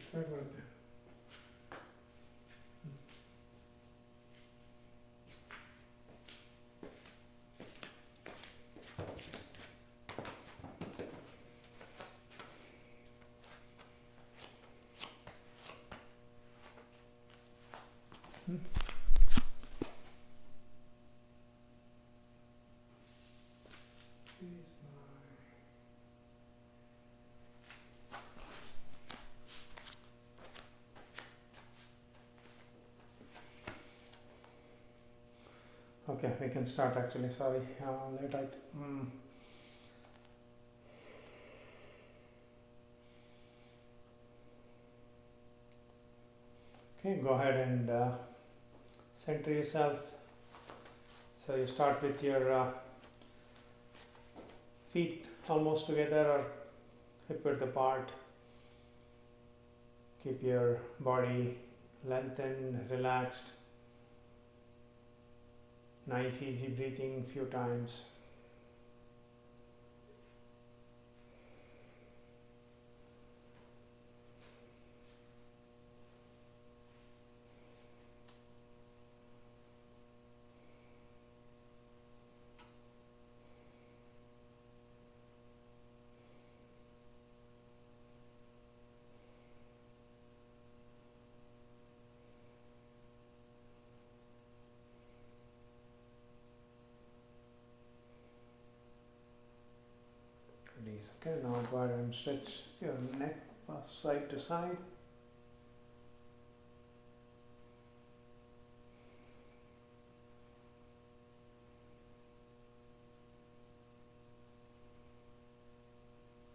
Start right there. Okay, we can start actually. Sorry, late. Okay, go ahead and center yourself. So you start with your feet almost together or hip width apart. Keep your body lengthened, relaxed. Nice, easy breathing few times. Release. Okay, now go ahead and stretch your neck side to side.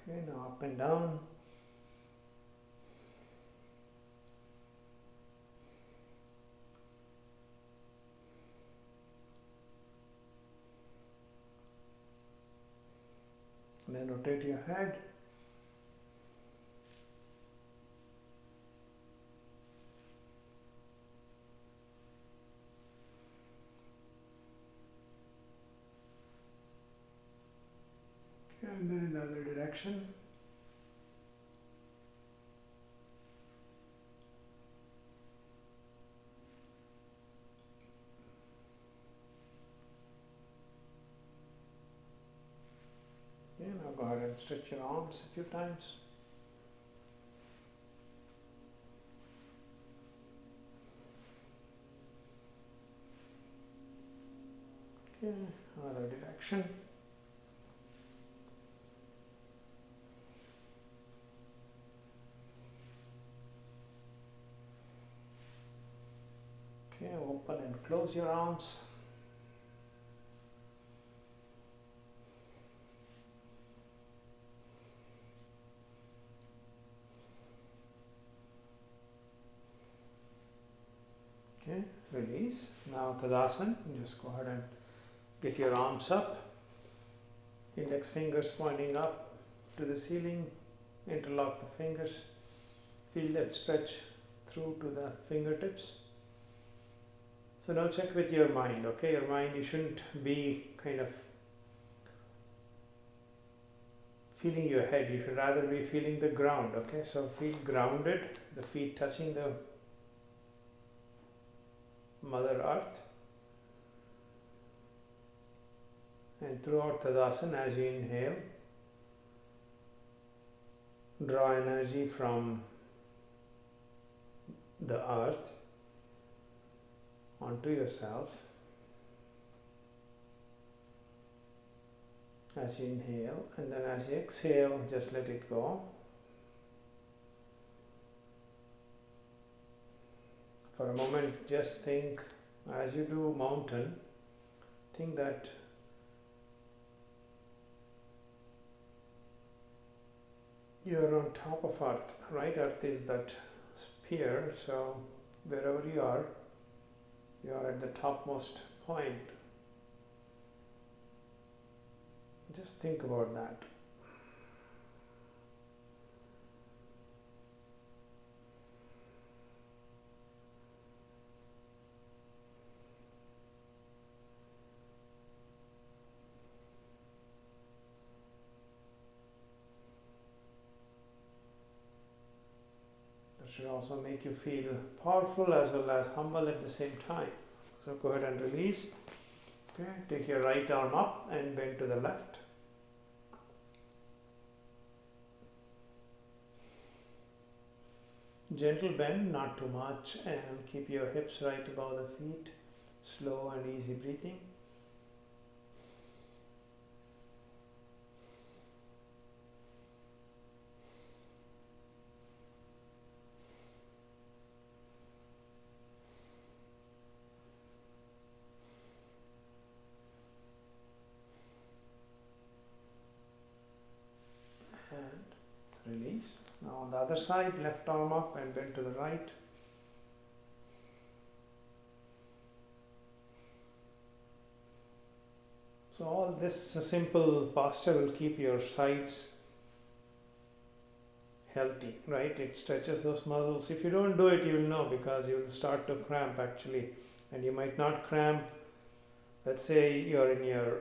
Okay, now up and down. Then rotate your head. And then in the other direction. Okay, now go ahead and stretch your arms a few times. Okay, another direction. Okay, open and close your arms. Okay, release. Now Tadasana, just go ahead and get your arms up. Index fingers pointing up to the ceiling. Interlock the fingers. Feel that stretch through to the fingertips. So now check with your mind, okay? Your mind, you shouldn't be kind of feeling your head. You should rather be feeling the ground, okay? So feel grounded, the feet touching the Mother Earth. And throughout Tadasana, as you inhale, draw energy from the earth onto yourself. As you inhale, and then as you exhale, just let it go. For a moment, just think, as you do mountain, think that you are on top of earth, right? Earth is that sphere, so wherever you are at the topmost point. Just think about that. That should also make you feel powerful as well as humble at the same time. So go ahead and release. Okay, take your right arm up and bend to the left. Gentle bend, not too much, and keep your hips right above the feet. Slow and easy breathing. And release. Now on the other side, left arm up and bend to the right. So all this simple posture will keep your sides healthy, right? It stretches those muscles. If you don't do it, you will know, because you will start to cramp actually, and you might not cramp. Let's say you're in your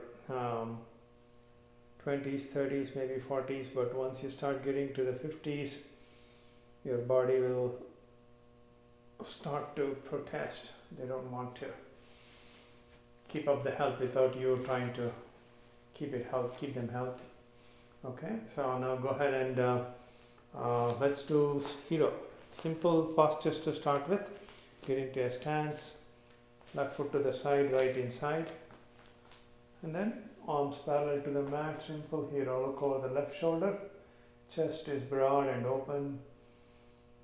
20s, 30s, maybe 40s, but once you start getting to the 50s, your body will start to protest. They don't want to keep up the health without you trying to keep them healthy. Okay, so now go ahead and let's do hero. Simple postures to start with. Get into a stance, left foot to the side, right inside, and then arms parallel to the mat. Simple hero. Look over the left shoulder. Chest is broad and open.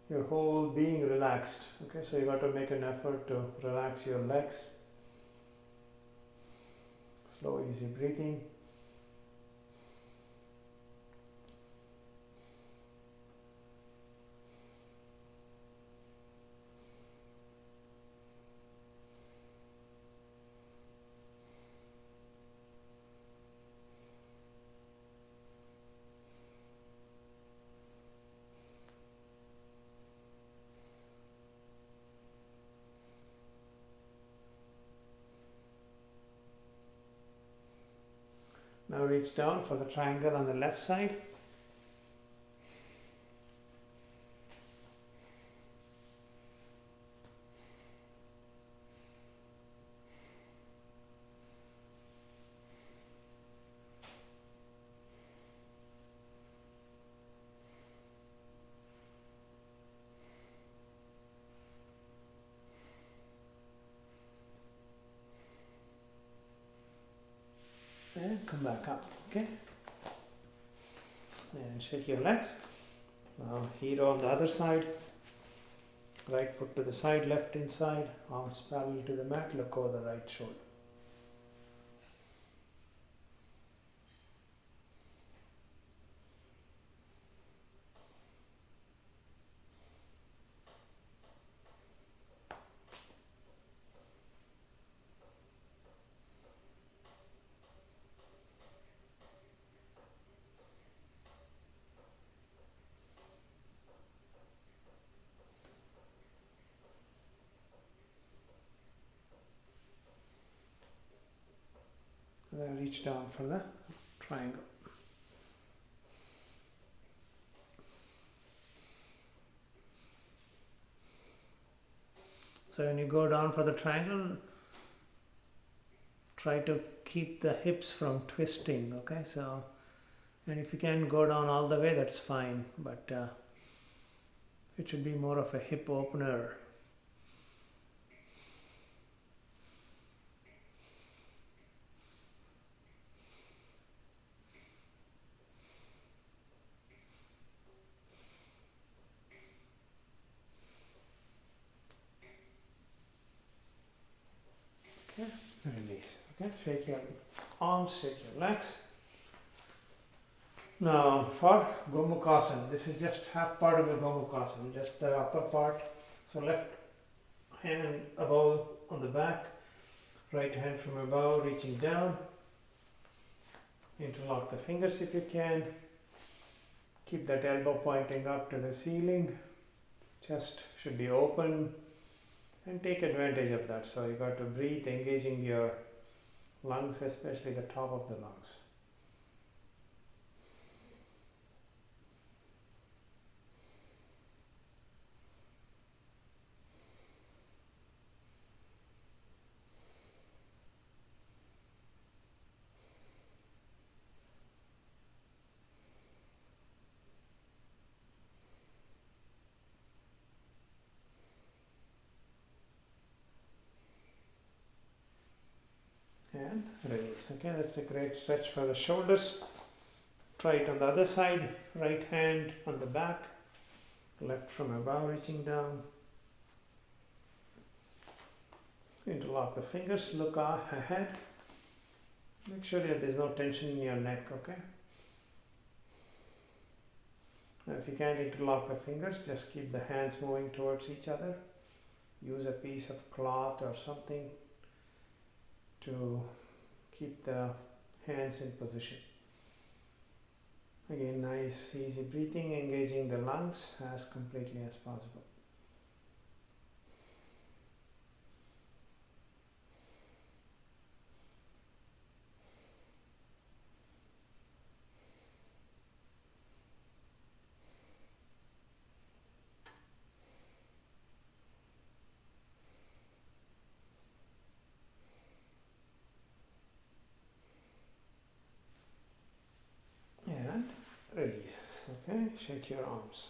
Your whole being relaxed. Okay, so you got to make an effort to relax your legs. Slow, easy breathing. Now reach down for the triangle on the left side. And come back up, okay? And shake your legs. Now hero on the other side. Right foot to the side, left inside. Arms parallel to the mat. Look over the right shoulder. And then reach down for the triangle. So when you go down for the triangle, try to keep the hips from twisting, okay? So, and if you can go down all the way, that's fine, but it should be more of a hip opener. Okay, release. Okay, shake your arms, shake your legs. Now for Gomukhasana, this is just half part of the Gomukhasana, just the upper part. So left hand above on the back, right hand from above reaching down. Interlock the fingers if you can. Keep that elbow pointing up to the ceiling. Chest should be open. And take advantage of that. So you got to breathe, engaging your lungs, especially the top of the lungs. Okay, that's a great stretch for the shoulders. Try it on the other side. Right hand on the back, left from above reaching down. Interlock the fingers, look ahead. Make sure that there's no tension in your neck, okay? Now if you can't interlock the fingers, just keep the hands moving towards each other. Use a piece of cloth or something to keep the hands in position. Again, nice easy breathing, engaging the lungs as completely as possible. And release. Okay, shake your arms.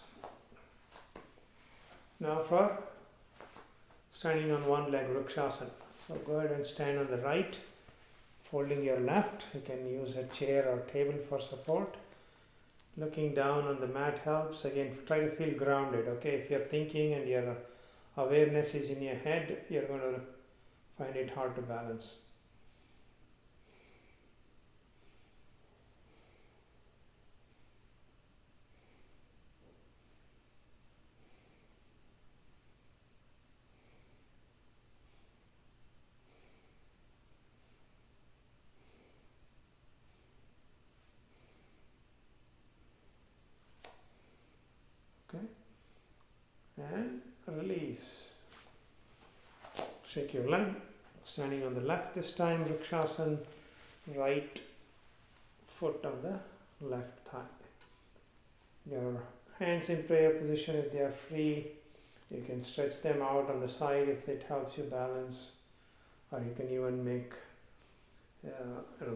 Now for standing on one leg, Vrikshasana. So go ahead and stand on the right, folding your left. You can use a chair or table for support. Looking down on the mat helps. Again, try to feel grounded. Okay, if you're thinking and your awareness is in your head, you're going to find it hard to balance. Okay, and release. Shake your leg. Standing on the left this time, Vrikshasana, right foot on the left thigh. Your hands in prayer position, if they are free, you can stretch them out on the side if it helps you balance, or you can even make,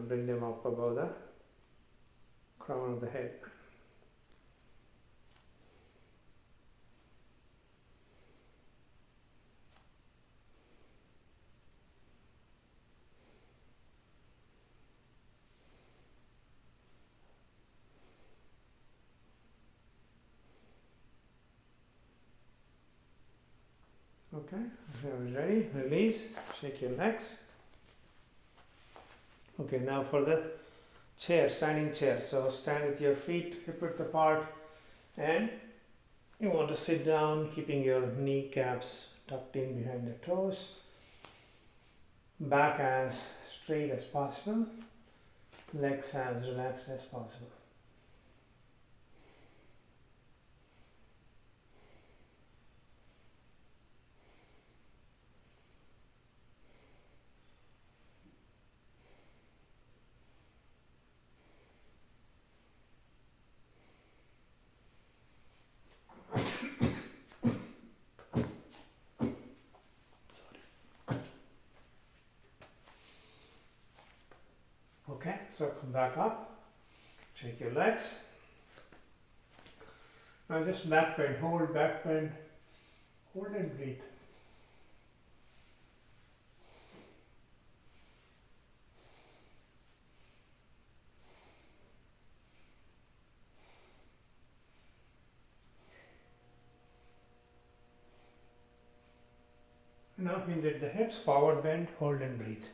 bring them up above the crown of the head. Okay, ready? Release, shake your legs. Okay, now for the chair, standing chair. So stand with your feet hip width apart, and you want to sit down, keeping your kneecaps tucked in behind the toes. Back as straight as possible, legs as relaxed as possible. Okay, so come back up, shake your legs. Now just back bend, hold and breathe. Now hinge at the hips, forward bend, hold and breathe.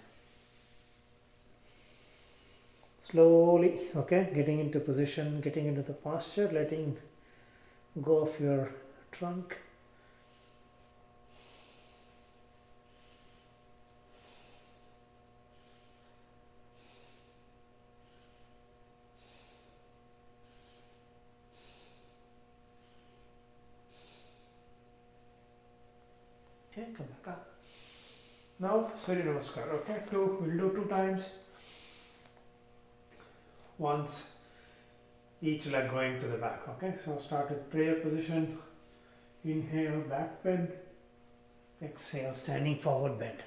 Slowly, okay, getting into position, getting into the posture, letting go of your trunk. Okay, come back up. Now, Surya Namaskar, okay, we'll do 2 times. Once each leg going to the back, okay? So start with prayer position. Inhale, back bend. Exhale, standing forward bend.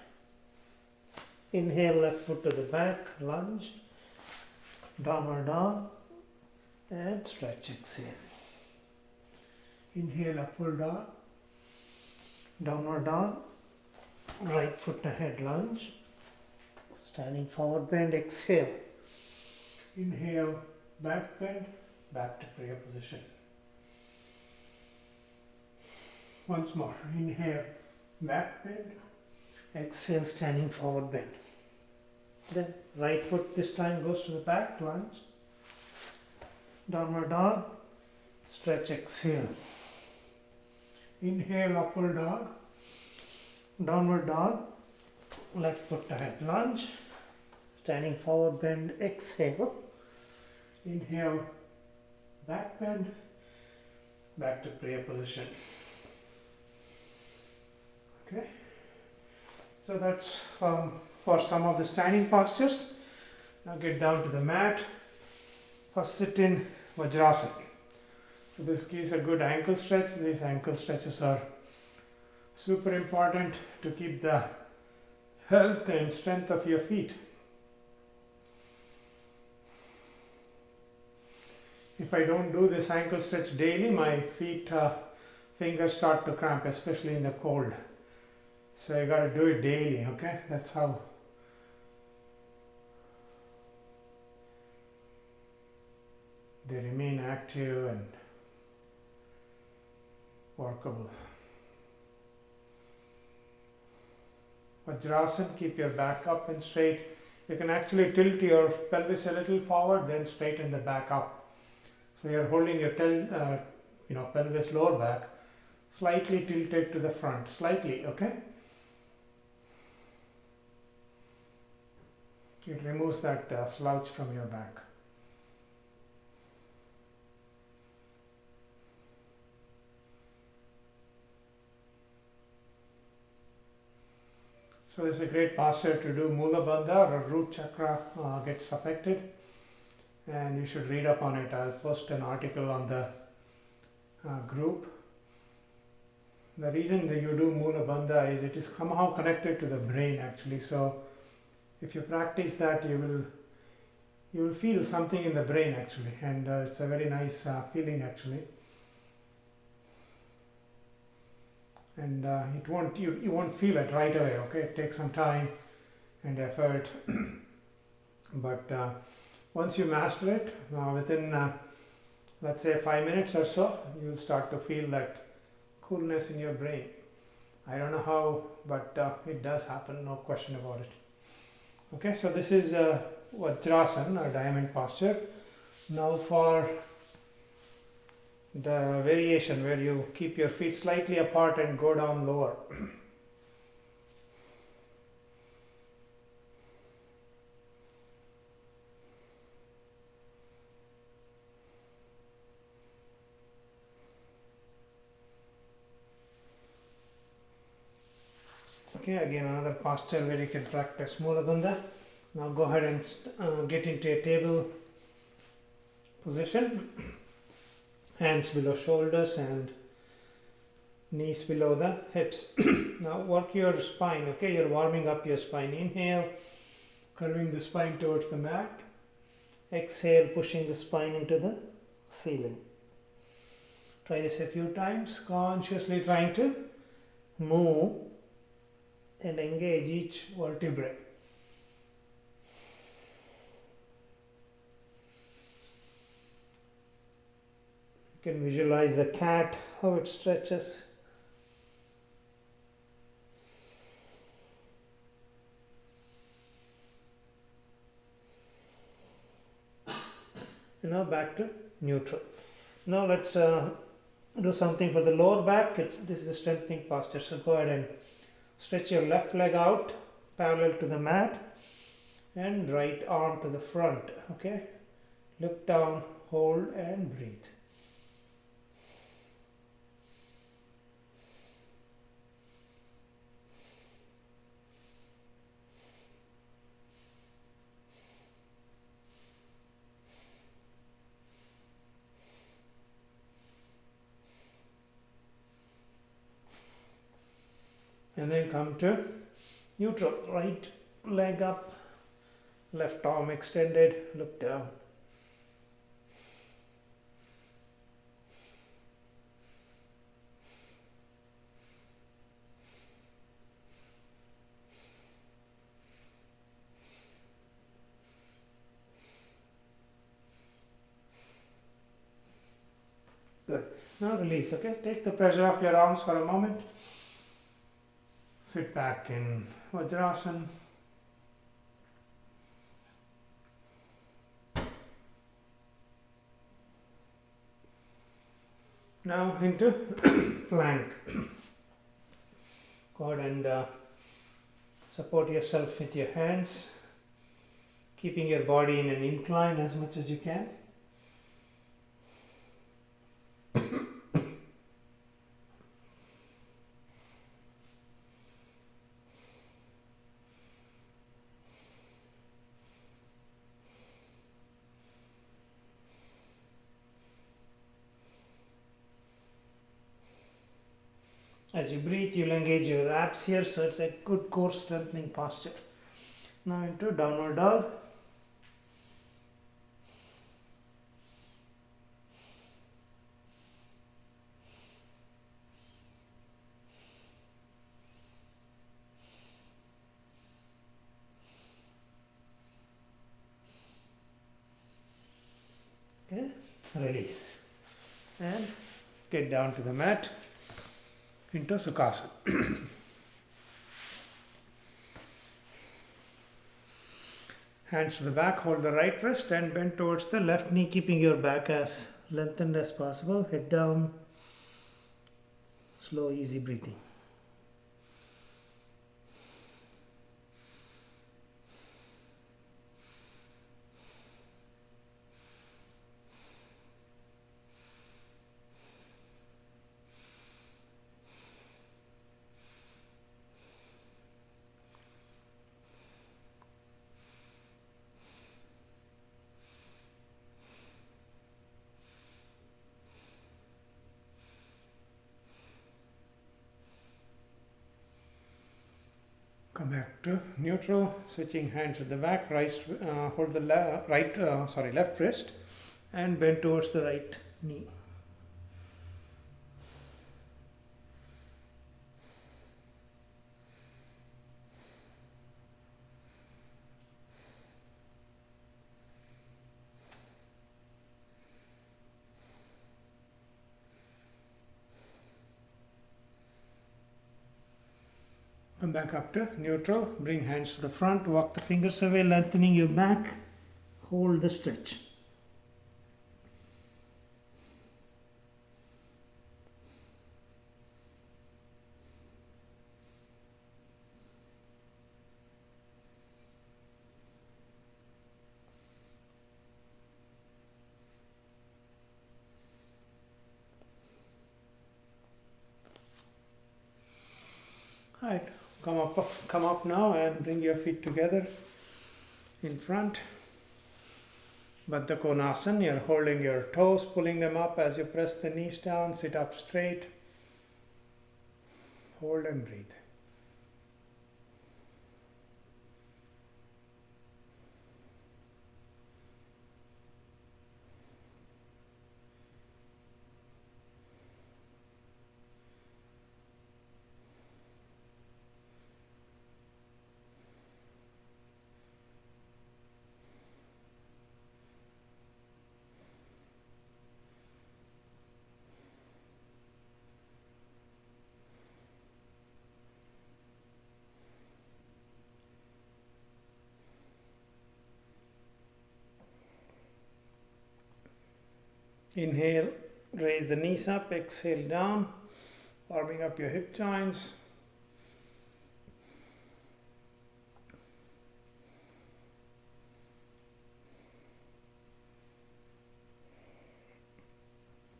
Inhale, left foot to the back, lunge. Downward dog. And stretch, exhale. Inhale, upward dog. Downward dog. Right foot ahead, lunge. Standing forward bend, exhale. Inhale, back bend, back to prayer position. Once more, inhale, back bend, exhale, standing forward bend. Then right foot this time goes to the back, lunge. Downward dog, stretch, exhale. Inhale, upward dog, downward dog, left foot ahead, lunge. Standing forward bend, exhale. Inhale, back bend, back to prayer position. Okay, so that's for some of the standing postures. Now get down to the mat. First sit in Vajrasana. So this gives a good ankle stretch. These ankle stretches are super important to keep the health and strength of your feet. If I don't do this ankle stretch daily, my feet fingers start to cramp, especially in the cold. So I got to do it daily, okay? That's how they remain active and workable. Vajrasana, keep your back up and straight. You can actually tilt your pelvis a little forward, then straighten the back up. So you're holding your pelvis, lower back, slightly tilted to the front, slightly, okay? It removes that slouch from your back. So this is a great posture to do Mula Bandha or root chakra gets affected, and you should read up on it. I'll post an article on the group. The reason that you do Mula Bandha is it is somehow connected to the brain actually. So if you practice that, you will feel something in the brain actually, and it's a very nice feeling actually. And you won't feel it right away, okay? It takes some time and effort, but once you master it, within let's say 5 minutes or so, you'll start to feel that coolness in your brain. I don't know how, but it does happen, no question about it. Okay, so this is Vajrasana, or diamond posture. Now for the variation where you keep your feet slightly apart and go down lower. Okay, again another posture where you can practice Mula Bandha. Now go ahead and get into a table position. Hands below shoulders and knees below the hips. Now work your spine, okay? You're warming up your spine. Inhale, curving the spine towards the mat. Exhale, pushing the spine into the ceiling. Try this a few times, consciously trying to move and engage each vertebrae. You can visualize the cat, how it stretches. Now back to neutral. Now let's do something for the lower back. This is a strengthening posture. So go ahead and stretch your left leg out parallel to the mat and right arm to the front. Okay, look down, hold and breathe. And then come to neutral. Right leg up, left arm extended, look down. Good. Now release, okay? Take the pressure off your arms for a moment. Sit back in Vajrasana. Now into plank. Go ahead and support yourself with your hands, keeping your body in an incline as much as you can. As you breathe, you'll engage your abs here, so it's a good core strengthening posture. Now into downward dog. Okay, release. And get down to the mat into Sukhasana. Hands to the back, hold the right wrist and bend towards the left knee, keeping your back as lengthened as possible. Head down, slow, easy breathing. Come back to neutral, switching hands at the back, hold the left wrist and bend towards the right knee. Come back up to neutral, bring hands to the front, walk the fingers away, lengthening your back, hold the stretch. Alright, come up now and bring your feet together in front. Baddha Konasana, you're holding your toes, pulling them up as you press the knees down, sit up straight. Hold and breathe. Inhale, raise the knees up, exhale down, warming up your hip joints.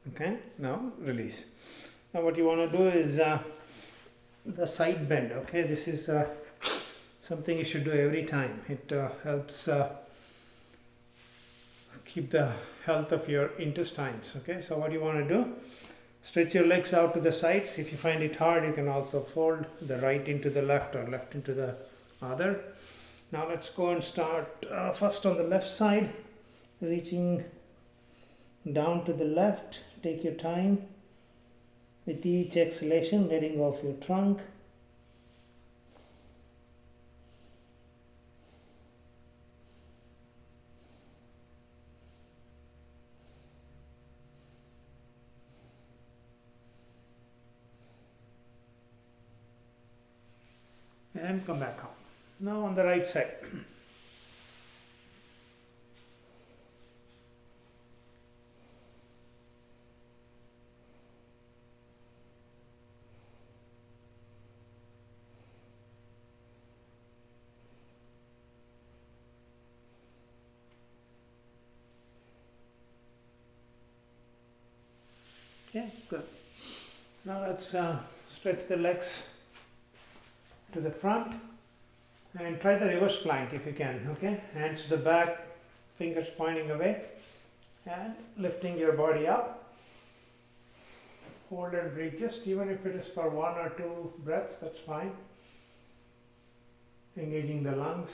Okay, now release. Now what you want to do is the side bend. Okay, this is something you should do every time. It helps keep the health of your intestines. Okay, so what you want to do, stretch your legs out to the sides. If you find it hard, you can also fold the right into the left or left into the other. Now let's go and start first on the left side, reaching down to the left. Take your time. With each exhalation, letting go of your trunk. and come back up. Now on the right side. Okay, good. Now let's stretch the legs to the front and try the reverse plank if you can. Okay, hands to the back, fingers pointing away, and lifting your body up. Hold and breathe, just even if it is for 1 or 2 breaths, that's fine. Engaging the lungs.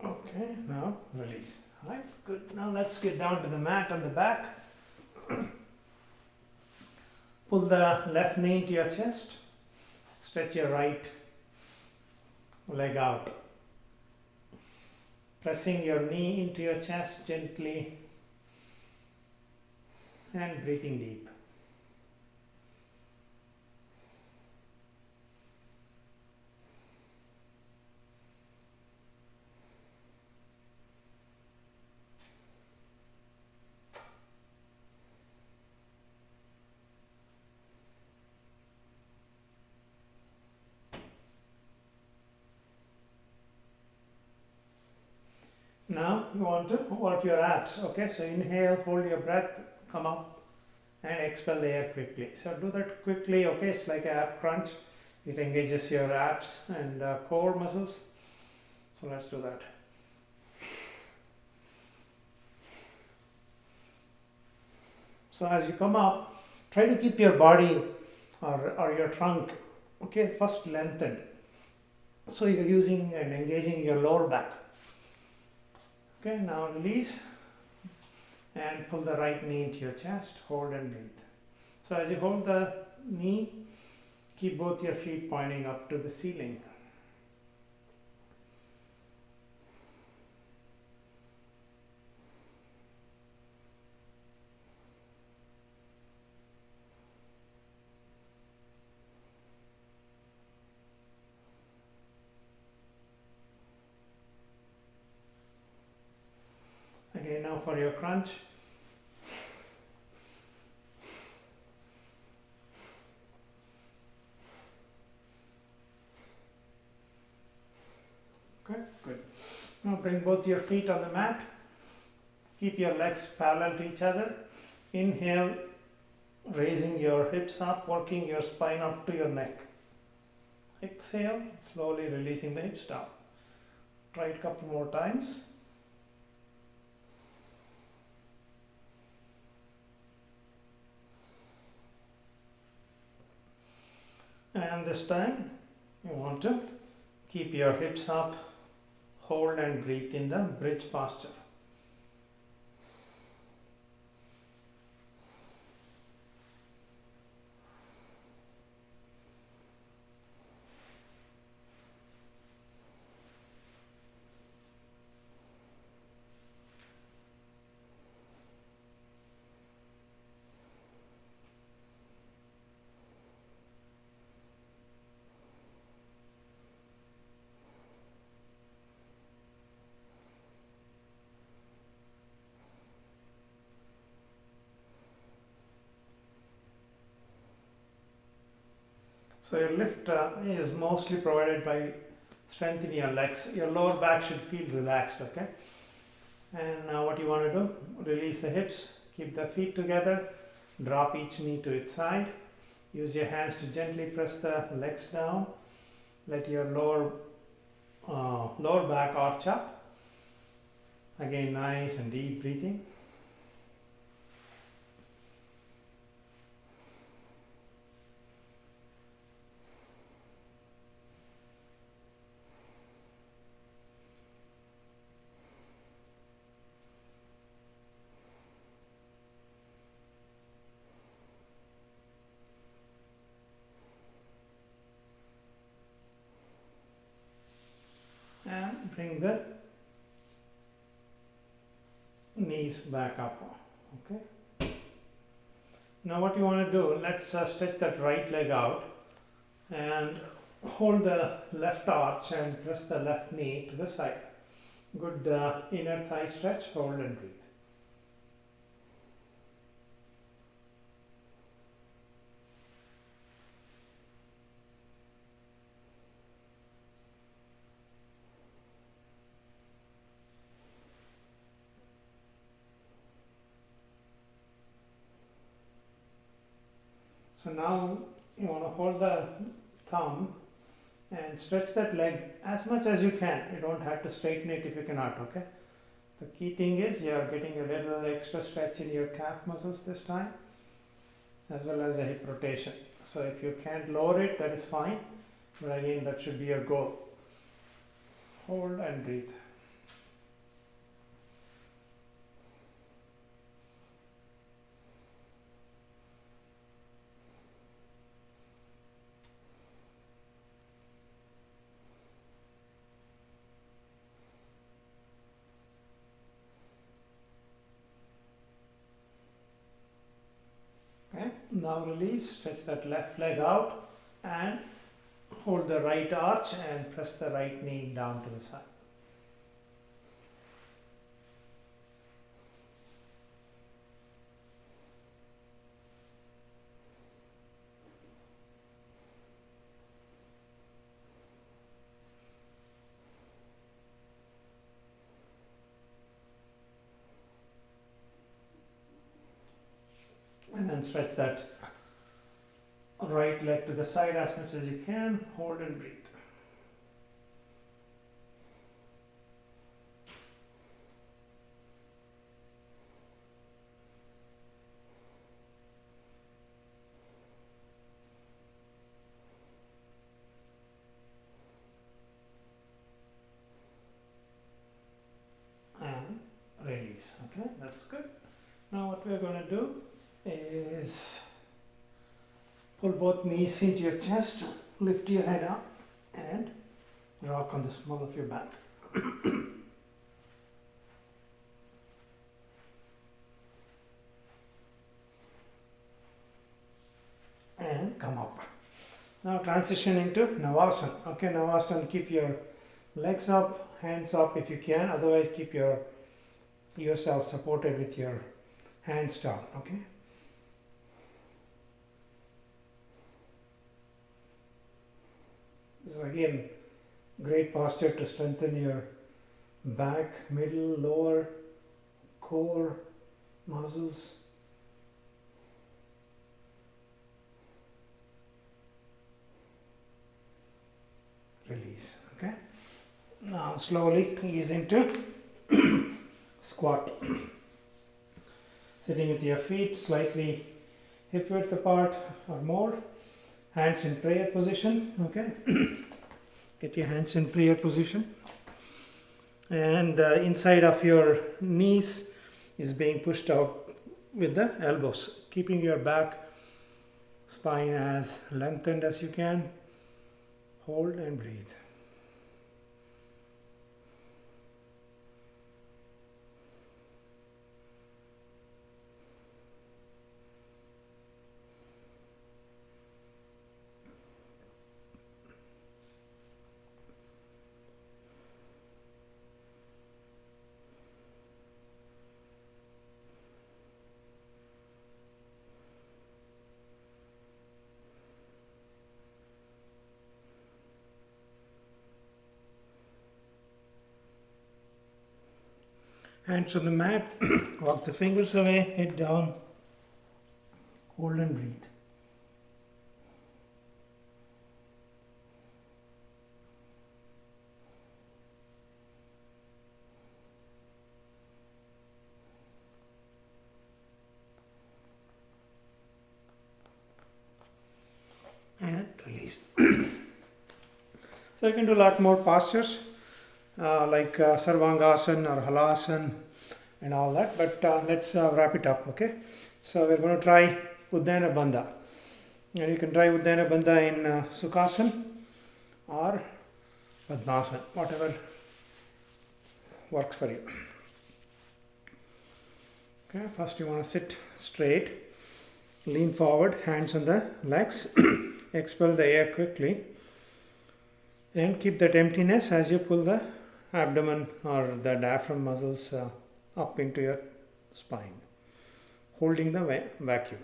Okay, now release. Right, good. Now let's get down to the mat on the back. Pull the left knee into your chest. Stretch your right leg out. Pressing your knee into your chest gently and breathing deep. Now you want to work your abs. Okay, so inhale, hold your breath, come up and expel the air quickly. So do that quickly. Okay, it's like an ab crunch. It engages your abs and core muscles. So let's do that. So as you come up, try to keep your body or your trunk, okay, first lengthened. So you're using and engaging your lower back. Okay, now release and pull the right knee into your chest, hold and breathe. So as you hold the knee, keep both your feet pointing up to the ceiling. Again, now for your crunch. Okay, good. Now bring both your feet on the mat. Keep your legs parallel to each other. Inhale, raising your hips up, working your spine up to your neck. Exhale, slowly releasing the hips down. Try it a couple more times. And this time you want to keep your hips up, hold and breathe in the bridge posture. So your lift is mostly provided by strengthening your legs. Your lower back should feel relaxed, okay? And now what you want to do, release the hips, keep the feet together, drop each knee to its side. Use your hands to gently press the legs down. Let your lower back arch up. Again, nice and deep breathing. the knees back up. Okay. Now what you want to do, let's stretch that right leg out and hold the left arch and press the left knee to the side. Good inner thigh stretch, hold and breathe. So now you want to hold the thumb and stretch that leg as much as you can. You don't have to straighten it if you cannot, okay? The key thing is you are getting a little extra stretch in your calf muscles this time, as well as a hip rotation. So if you can't lower it, that is fine, but again, that should be your goal. Hold and breathe. Now release, stretch that left leg out and hold the right arch and press the right knee down to the side. And then stretch that right leg to the side as much as you can, hold and breathe. And release, okay, that's good. Now what we're going to do is pull both knees into your chest, lift your head up and rock on the small of your back. And come up. Now transition into Navasana. Okay, Navasana, keep your legs up, hands up if you can, otherwise keep yourself supported with your hands down, okay? This is again great posture to strengthen your back, middle, lower, core muscles. Release, okay? Now slowly ease into squat. Sitting with your feet slightly hip width apart or more. Hands in prayer position, okay? Get your hands in prayer position. And the inside of your knees is being pushed out with the elbows, keeping your back spine as lengthened as you can. Hold and breathe. Hands on the mat, walk the fingers away, head down, hold and breathe. And release. So you can do a lot more postures. Like Sarvangasana or Halasana and all that, but let's wrap it up, okay? So we're going to try Uddiyana Bandha. And you can try Uddiyana Bandha in Sukhasana or Padmasana, whatever works for you. Okay, first you want to sit straight, lean forward, hands on the legs, expel the air quickly, and keep that emptiness as you pull the abdomen or the diaphragm muscles up into your spine, holding the vacuum.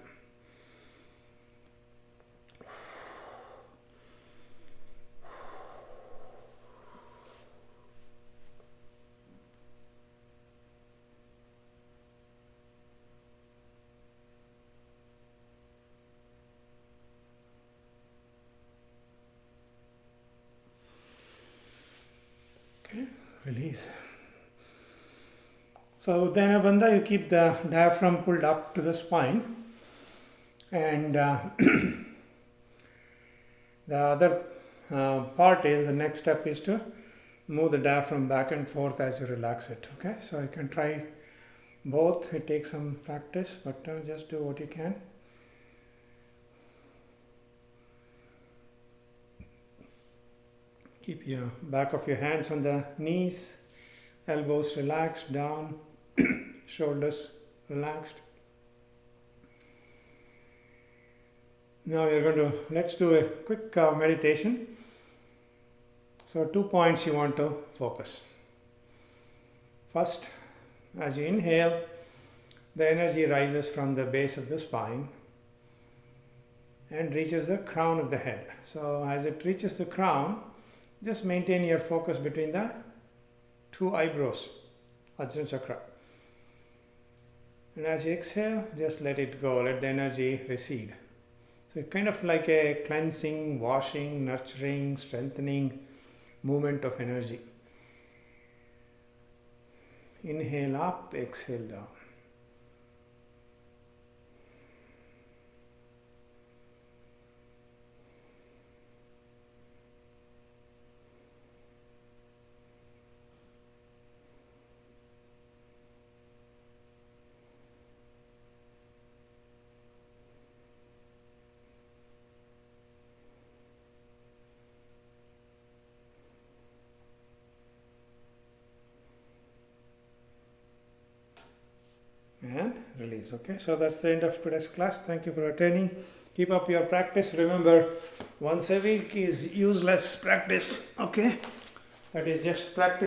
Release. So Uddiyana Bandha, you keep the diaphragm pulled up to the spine, and the other part is, the next step is to move the diaphragm back and forth as you relax it. Okay, so you can try both. It takes some practice, but just do what you can. Keep your back of your hands on the knees, elbows relaxed down, shoulders relaxed. Now we're going to, let's do a quick meditation. So 2 points you want to focus. First, as you inhale, the energy rises from the base of the spine and reaches the crown of the head. So as it reaches the crown, just maintain your focus between the 2 eyebrows, Ajna Chakra. And as you exhale, just let it go, let the energy recede. So it's kind of like a cleansing, washing, nurturing, strengthening movement of energy. Inhale up, exhale down. And release. Okay, so that's the end of today's class. Thank you for attending. Keep up your practice. Remember, once a week is useless practice. Okay, that is just practice.